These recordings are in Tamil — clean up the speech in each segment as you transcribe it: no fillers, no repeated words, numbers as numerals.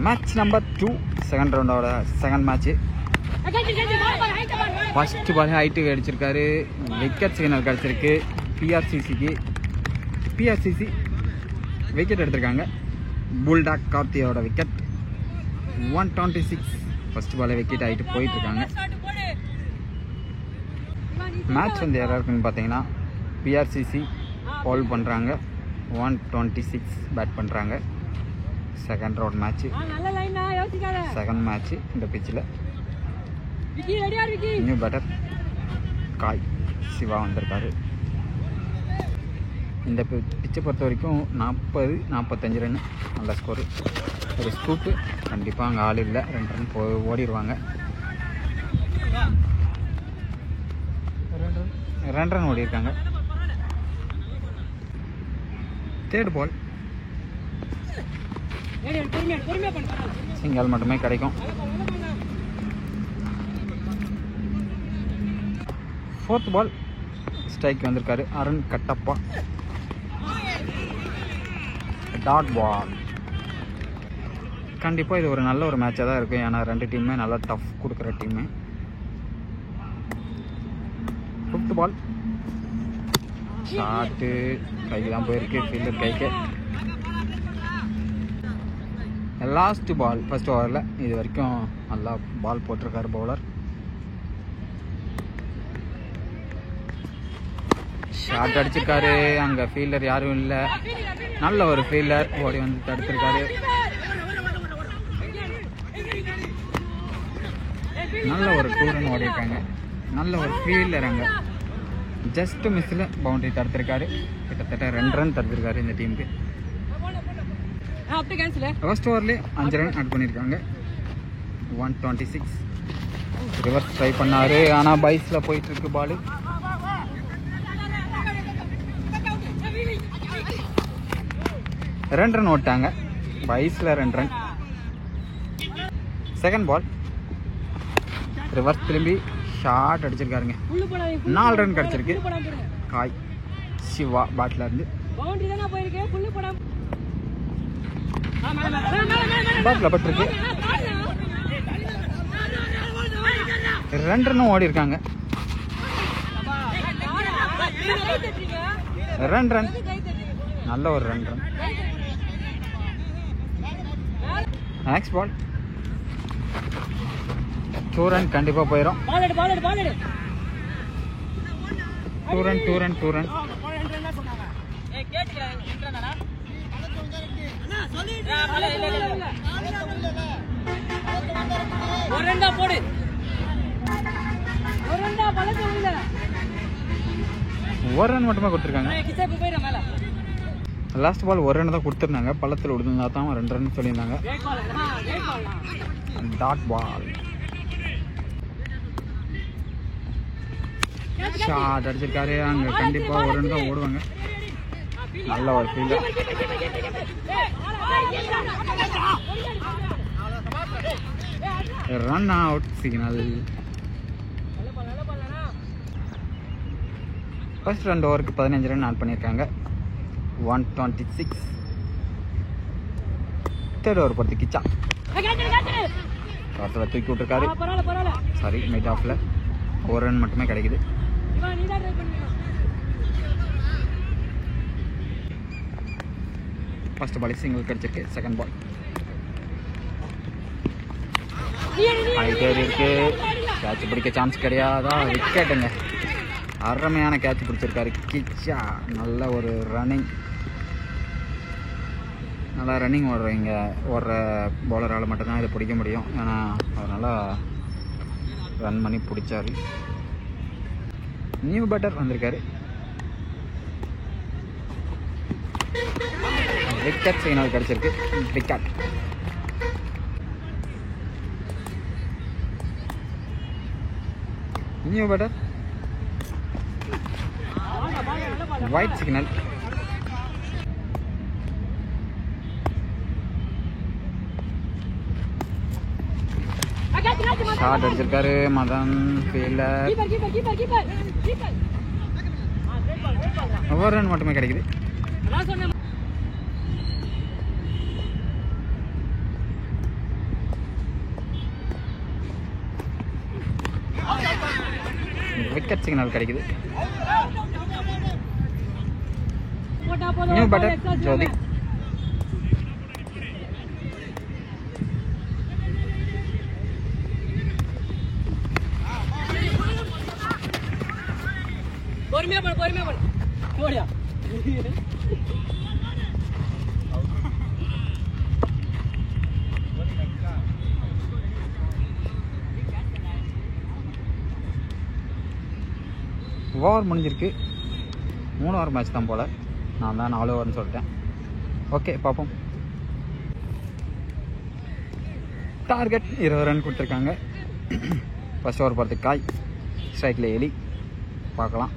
மேட்ச் நம்பர் 2 செகண்ட் ரவுண்டோட second match. First ball hit அடிச்சிருக்காரு. விக்கெட் சிக்னல் கிடச்சிருக்கு பிஆர்சிசிக்கு. பிஆர்சிசி விக்கெட் எடுத்திருக்காங்க. புல்டாக் கார்த்தியோட விக்கெட் 126. ஃபஸ்ட்டு பால் விக்கெட் ஆகிட்டு போயிட்டுருக்காங்க. மேட்ச் வந்து யாராக இருக்குன்னு பார்த்தீங்கன்னா பிஆர்சிசி பால் பண்ணுறாங்க. 126 பேட் பண்ணுறாங்க. Second round match, second match இந்த பிச்சில். நியூ பேட்டர் காய் சிவா வந்திருக்காரு. இந்த பிச்சை பொறுத்த வரைக்கும் 40-45 ரன் நல்ல ஸ்கோரு. ஒரு ஸ்கூப்பு கண்டிப்பாக அங்கே ஆள் இல்லை. 2 ரன் ஓடிடுவாங்க. 2 ரன் ஓடிருக்காங்க. தேர்ட் பால் சிங்கிள் மட்டுமே கிடைக்கும். ஃபோர்த் பால் ஸ்ட்ரைக் வந்திருக்காரு அருண் கட்டப்பா. Dot ball. கண்டிப்பாக இது ஒரு நல்ல ஒரு மேட்சாக தான் இருக்கும். ஏன்னா 2 டீமுமே நல்லா டஃப் கொடுக்குற டீமு. ஃபிஃப்த் பால் ஷாட்டு கைக்கு தான் போயிருக்கு, ஃபீல்டர் கைக்கு. லாஸ்ட் பால் ஃபர்ஸ்ட் ஓவரில் இது வரைக்கும் நல்லா பால் போட்டிருக்காரு பவுலர். ஷாட் அடிச்சிருக்காரு. அங்கே ஃபீல்டர் யாரும் இல்லை. நல்ல ஒரு ஃபீல்டர் ஓடி வந்து தடுத்திருக்காரு. நல்ல ஒரு 2 ரன் ஓடி இருக்காங்க. நல்ல ஒரு ஃபீல்டர் அங்கே ஜஸ்ட் மிஸ்ஸில் பவுண்டரி தடுத்திருக்காரு. கிட்டத்தட்ட 2 ரன் தடுத்திருக்காரு இந்த டீமுக்கு. ஃபர்ஸ்ட் ஓவர்லேயே 5 ரன் ஆட் பண்ணியிருக்காங்க. 126. ரிவர்ஸ் ட்ரை பண்ணாரு. ஆனால் பைஸில் போயிட்டு இருக்கு பால். ரெண்டு ரன் ஓட்டாங்க. பைஸில் 2 ரன். செகண்ட் பால் ரிவர்ஸ் திரும்பி ஷார்ட் அடிச்சிருக்காருங்க. 4 ரன் கிடச்சிருக்கு. காய் சிவா பேட்டில் இருந்து பேட்டில் பட்டிருக்கு. 2 ரன்னும் ஓடி இருக்காங்க. 2 ரன். நல்ல ஒரு 2 ரன். நெக்ஸ்ட் பால் 2 ரன் கண்டிப்பாக போயிடும். 2 ரன் 2 ரன் 2 ரன். ஒரு ரன் மட்டுமே கொடுத்துருக்காங்க. லாஸ்ட் பால் 1 ரன் தான் கொடுத்துருந்தாங்க. பள்ளத்தில் விடுந்தா தான் 2 ரன் சொல்லியிருந்தாங்க. Dot ball. ஷாட் அடிச்சிருக்காரு. அங்கே கண்டிப்பாக 1 ரன் தான் ஓடுவாங்க. நல்ல ஒரு fielder. Run out signal. First 2 ஓவருக்கு 15 ரன் ஆட் பண்ணியிருக்காங்க. 126. தேர்ட் ஓவர் பொறுத்து கிச்சா காசில் தூக்கி விட்டுருக்காரு. சாரி, மிட் ஆஃபில் 1 ரன் மட்டுமே கிடைக்குது. ஃபர்ஸ்ட் பால் சிங்கிள் கிடைச்சிருக்கு. செகண்ட் பால் இருக்கு. கேட்ச் பிடிக்க சான்ஸ் கிடையாதா? விக்கெட்டுங்க. அருமையான கேட்ச் பிடிச்சிருக்காரு கிச்சா. நல்ல ஒரு ரன்னிங். நல்லா ரன்னிங் ஓடுற பவுலரால் மட்டும்தான் இதை பிடிக்க முடியும். ஏன்னா அதனால் ரன் பண்ணி பிடிச்சாரு. நியூ பேட்டர் வந்திருக்காரு. விக்கெட் சிக்னல் கிடச்சிருக்கு. Wicket. New batter wide signal. Shot அடிச்சிருக்காரு மதன் ஃபீல்டர். ஒரு ரன் மட்டுமே கிடைக்குது. 1 விக்கெட் சிக்னல் கிடைக்குது. New batter Jyoti. ஓவர் முடிஞ்சிருக்கு. 3 ஓவர் மேட்ச் தான் போல். நான் தான் 4 ஓவர்னு சொல்லிட்டேன். ஓகே பார்ப்போம். டார்கெட் 20 ரன் கொடுத்துருக்காங்க. ஃபர்ஸ்ட் ஓவர் பார்த்து காய், ஸ்ட்ரைக்கில் எலி. பார்க்கலாம்.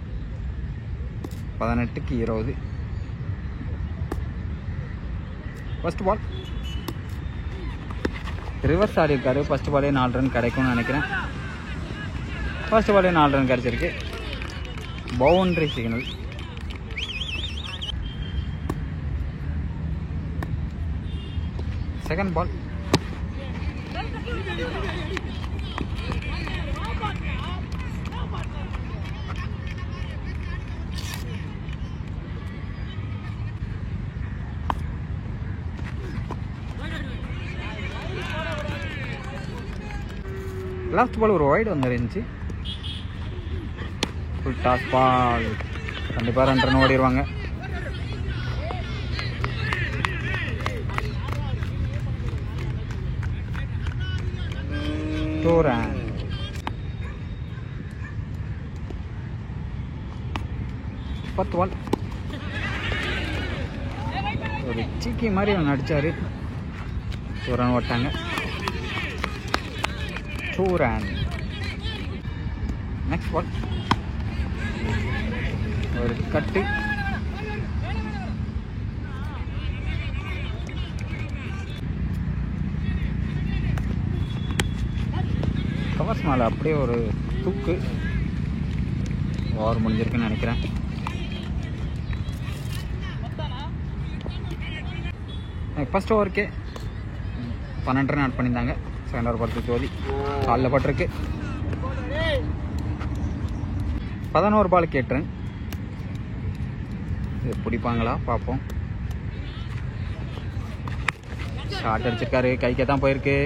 18க்கு 20. ஃபர்ஸ்ட் பால் ரிவர்ஸ் ஆடி இருக்காரு. ஃபர்ஸ்ட் பாலே 4 ரன் கிடைக்கும்னு நினைக்கிறேன். ஃபர்ஸ்ட் பாலே 4 ரன் கிடைச்சிருக்கு. Boundary signal. Second ball last ball ஒரு வைடு வந்துருந்துச்சு. Full toss ball. கண்டிப்பாக 2 ரன் ஓடிடுவாங்க. பத்து பால். ஒரு சீக்கி மாதிரி அவன் அடிச்சாரு. 2 ரன் ஓட்டாங்க. 2 ரன். நெக்ஸ்ட் பால் ஒரு கட்டு. கவர்ஸ் மேலே அப்படியே ஒரு தூக்கு. ஓவர் முடிஞ்சிருக்குன்னு நினைக்கிறேன். ஃபர்ஸ்ட் ஓவருக்கே 12 ரன் ஆட் பண்ணியிருந்தாங்க. செகண்ட் ஓவர் பார்த்து ஜோதி காலில் பட்டிருக்கு. 11 பாலுக்கு 8 ரன். இது பிடிப்பாங்களா பார்ப்போம். ஷார்ட் அடிச்சிருக்காரு. கைக்கே தான் போயிருக்கு.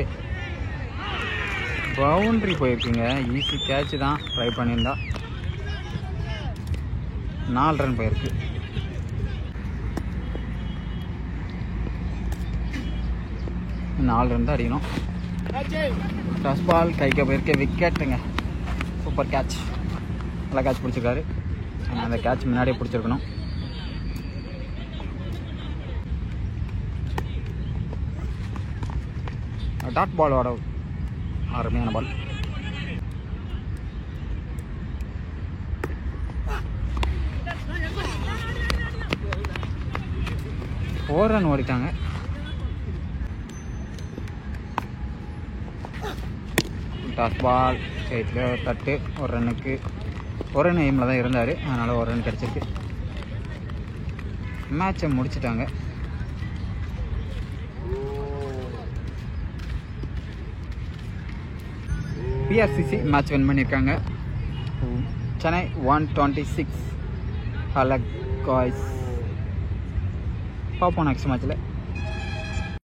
பவுண்ட்ரி போயிருக்குங்க. ஈஸி கேட்ச் தான். ட்ரை பண்ணியிருந்தா 4 ரன் போயிருக்கு. நாலு ரன் தான் அடிக்கணும். டாஸ் பால் கைக்க போயிருக்க. விக்கெட்டுங்க. Super catch. நல்லா கேட்ச் பிடிச்சிருக்காரு. அந்த கேட்ச் முன்னாடியே பிடிச்சிருக்கணும். டாட் பாலோட அருமையான பால். ஃபோர் ரன் ஓடிட்டாங்க. டாஸ் பால் ஸ்ட்ரைட்டில் தட்டு. 1 ரன்னுக்கு 1 ரன் எய்மில் தான் இருந்தார். அதனால் 1 ரன் கிடச்சிருக்கு. மேட்சை முடிச்சிட்டாங்க. பிஆர்சிசி மேட்ச் வின் பண்ணியிருக்காங்க. சென்னை 126. ஹலோ காய்ஸ், பார்ப்போம் நெக்ஸ்ட் மேட்ச்சில்.